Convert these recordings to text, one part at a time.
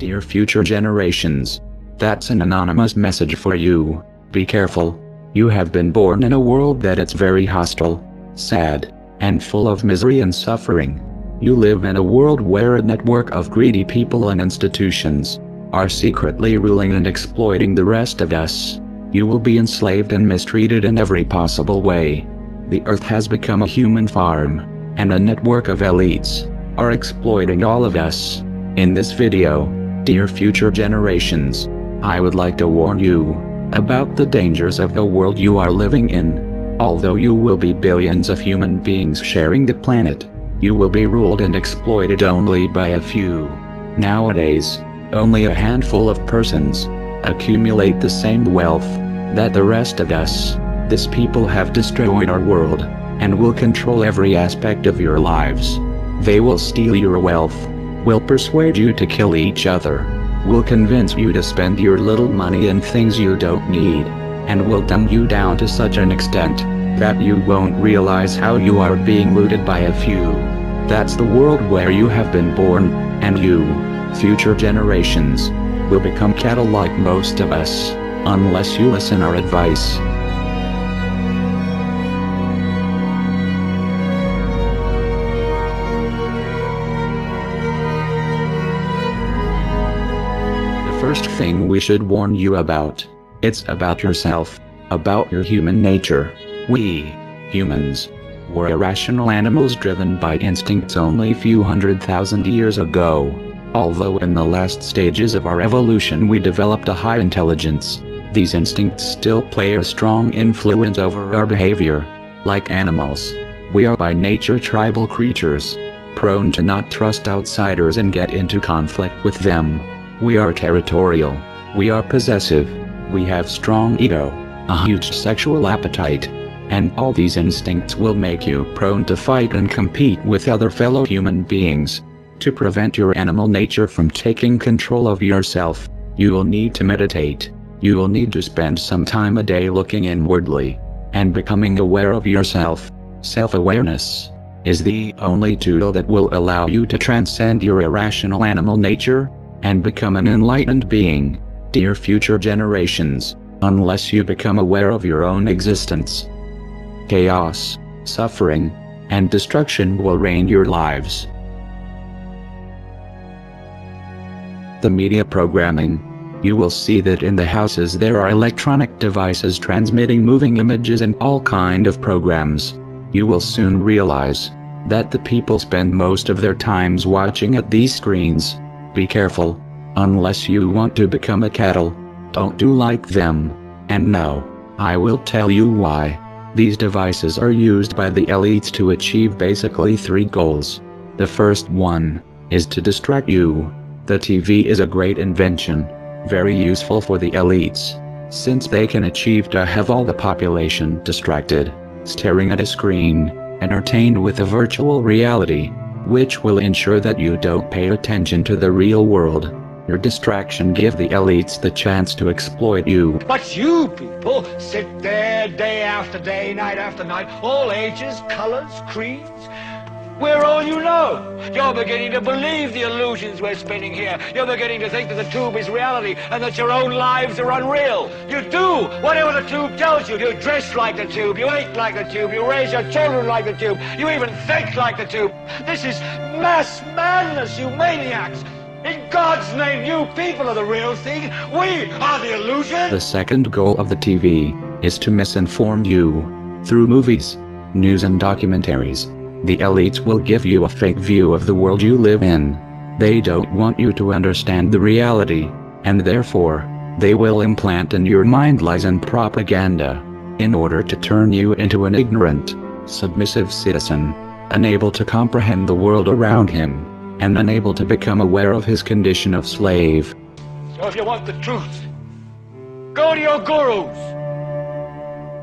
Dear future generations. That's an anonymous message for you. Be careful. You have been born in a world that it's very hostile, sad, and full of misery and suffering. You live in a world where a network of greedy people and institutions are secretly ruling and exploiting the rest of us. You will be enslaved and mistreated in every possible way. The earth has become a human farm, and a network of elites are exploiting all of us. In this video, dear future generations, I would like to warn you about the dangers of the world you are living in. Although you will be billions of human beings sharing the planet, you will be ruled and exploited only by a few. Nowadays, only a handful of persons accumulate the same wealth that the rest of us. These people have destroyed our world and will control every aspect of your lives. They will steal your wealth, will persuade you to kill each other, will convince you to spend your little money in things you don't need, and will dumb you down to such an extent that you won't realize how you are being looted by a few. That's the world where you have been born, and you, future generations, will become cattle like most of us, unless you listen our advice. The first thing we should warn you about, it's about yourself, about your human nature. We, humans, were irrational animals driven by instincts only a few 100,000 years ago. Although in the last stages of our evolution we developed a high intelligence, these instincts still play a strong influence over our behavior. Like animals, we are by nature tribal creatures, prone to not trust outsiders and get into conflict with them. We are territorial, we are possessive, we have strong ego, a huge sexual appetite, and all these instincts will make you prone to fight and compete with other fellow human beings. To prevent your animal nature from taking control of yourself, you will need to meditate. You will need to spend some time a day looking inwardly and becoming aware of yourself. Self-awareness is the only tool that will allow you to transcend your irrational animal nature and become an enlightened being. Dear future generations, unless you become aware of your own existence, chaos, suffering, and destruction will reign your lives. The media programming. You will see that in the houses there are electronic devices transmitting moving images and all kind of programs. You will soon realize that the people spend most of their times watching at these screens. Be careful. Unless you want to become a cattle, don't do like them. And no, I will tell you why. These devices are used by the elites to achieve basically three goals. The first one is to distract you. The TV is a great invention, very useful for the elites, since they can achieve to have all the population distracted, staring at a screen, entertained with a virtual reality, which will ensure that you don't pay attention to the real world. Your distraction gives the elites the chance to exploit you. But you people sit there day after day, night after night, all ages, colors, creeds. We're all you know. You're beginning to believe the illusions we're spinning here. You're beginning to think that the tube is reality and that your own lives are unreal. You do whatever the tube tells you. You dress like the tube, you eat like the tube, you raise your children like the tube, you even think like the tube. This is mass madness, you maniacs. In God's name, you people are the real thing. We are the illusion. The second goal of the TV is to misinform you. Through movies, news and documentaries, the elites will give you a fake view of the world you live in. They don't want you to understand the reality, and therefore, they will implant in your mind lies and propaganda, in order to turn you into an ignorant, submissive citizen, unable to comprehend the world around him, and unable to become aware of his condition of slave. So if you want the truth, go to your gurus.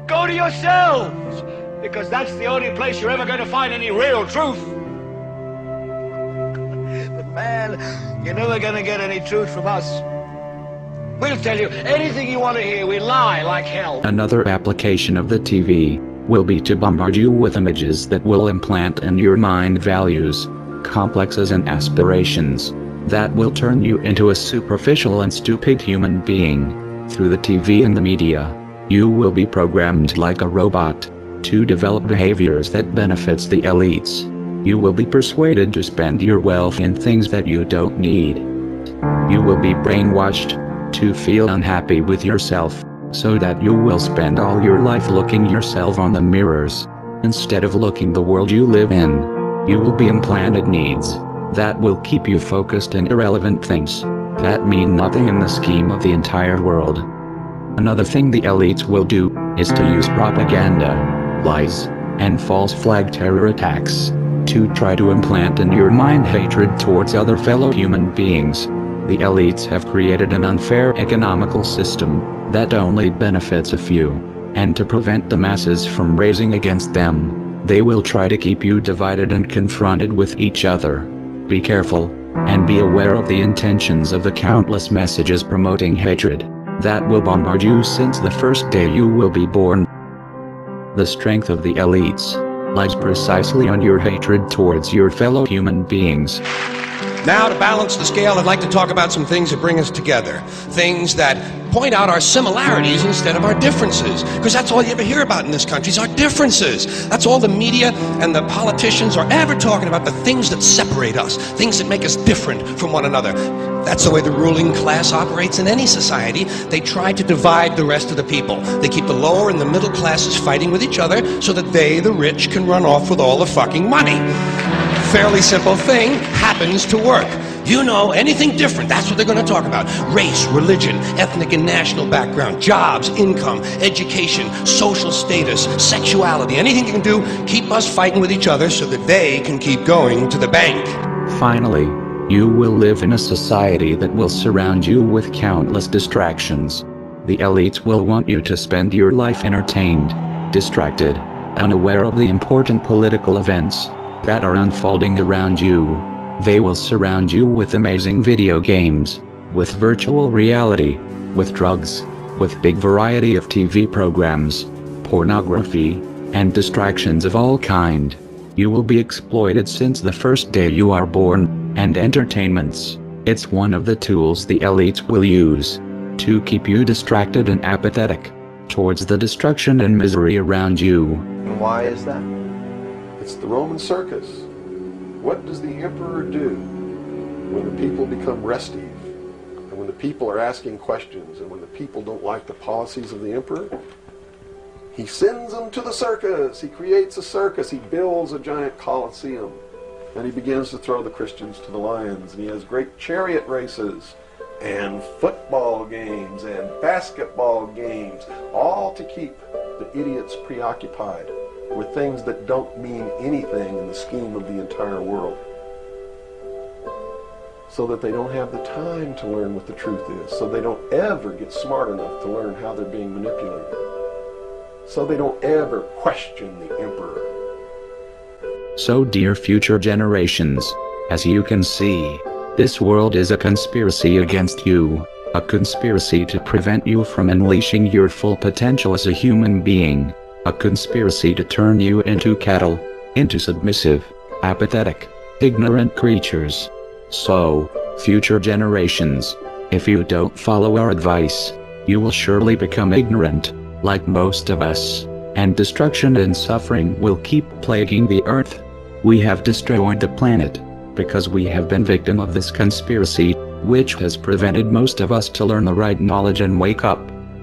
Go to yourselves. Because that's the only place you're ever going to find any real truth. But man, you're never going to get any truth from us. We'll tell you anything you want to hear. We lie like hell. Another application of the TV will be to bombard you with images that will implant in your mind values, complexes and aspirations. that will turn you into a superficial and stupid human being. Through the TV and the media, you will be programmed like a robot to develop behaviors that benefits the elites. You will be persuaded to spend your wealth in things that you don't need. You will be brainwashed to feel unhappy with yourself, so that you will spend all your life looking yourself on the mirrors, instead of looking the world you live in. You will be implanted needs that will keep you focused on irrelevant things that mean nothing in the scheme of the entire world. Another thing the elites will do is to use propaganda, lies, and false flag terror attacks to try to implant in your mind hatred towards other fellow human beings. The elites have created an unfair economical system that only benefits a few, and to prevent the masses from raising against them, they will try to keep you divided and confronted with each other. Be careful, and be aware of the intentions of the countless messages promoting hatred that will bombard you since the first day you will be born. The strength of the elites lies precisely on your hatred towards your fellow human beings. Now, to balance the scale, I'd like to talk about some things that bring us together. Things that point out our similarities instead of our differences. Because that's all you ever hear about in this country is our differences. That's all the media and the politicians are ever talking about, the things that separate us, things that make us different from one another. That's the way the ruling class operates in any society. They try to divide the rest of the people. They keep the lower and the middle classes fighting with each other so that they, the rich, can run off with all the fucking money. Fairly simple thing, happens to work. You know, anything different, that's what they're going to talk about. Race, religion, ethnic and national background, jobs, income, education, social status, sexuality, anything you can do, keep us fighting with each other so that they can keep going to the bank. Finally, you will live in a society that will surround you with countless distractions. The elites will want you to spend your life entertained, distracted, unaware of the important political events that are unfolding around you. They will surround you with amazing video games, with virtual reality, with drugs, with big variety of TV programs, pornography, and distractions of all kind. You will be exploited since the first day you are born, and entertainments, it's one of the tools the elites will use to keep you distracted and apathetic towards the destruction and misery around you. And why is that? It's the Roman circus. What does the emperor do when the people become restive, and when the people are asking questions, and when the people don't like the policies of the emperor? He sends them to the circus. He creates a circus. He builds a giant coliseum, and he begins to throw the Christians to the lions, and he has great chariot races and football games and basketball games, all to keep the idiots preoccupied with things that don't mean anything in the scheme of the entire world, so that they don't have the time to learn what the truth is, so they don't ever get smart enough to learn how they're being manipulated, so they don't ever question the emperor. So dear future generations, as you can see, this world is a conspiracy against you, a conspiracy to prevent you from unleashing your full potential as a human being. A conspiracy to turn you into cattle, into submissive, apathetic, ignorant creatures. So, future generations, if you don't follow our advice, you will surely become ignorant, like most of us, and destruction and suffering will keep plaguing the earth. We have destroyed the planet because we have been victim of this conspiracy, which has prevented most of us to learn the right knowledge and wake up.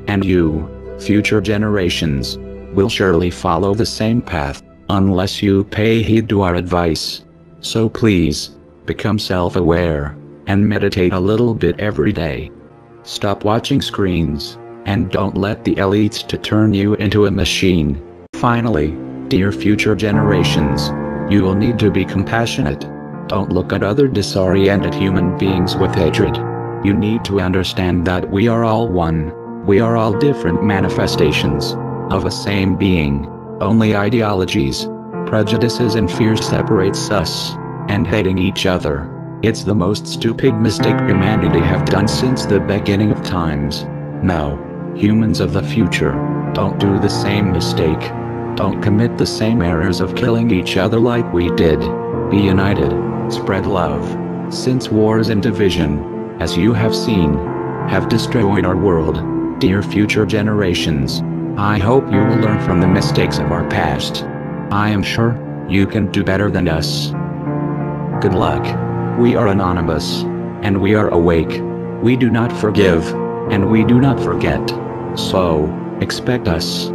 And you, future generations, will surely follow the same path, unless you pay heed to our advice. So please, become self-aware, and meditate a little bit every day. Stop watching screens, and don't let the elites to turn you into a machine. Finally, dear future generations, you will need to be compassionate. Don't look at other disoriented human beings with hatred. You need to understand that we are all one. We are all different manifestations of a same being. Only ideologies, prejudices and fears separates us, and hating each other. It's the most stupid mistake humanity have done since the beginning of times. Now, humans of the future, don't do the same mistake. Don't commit the same errors of killing each other like we did. Be united, spread love, since wars and division, as you have seen, have destroyed our world. Dear future generations, I hope you will learn from the mistakes of our past. I am sure you can do better than us. Good luck. We are anonymous, and we are awake. We do not forgive, and we do not forget. So, expect us.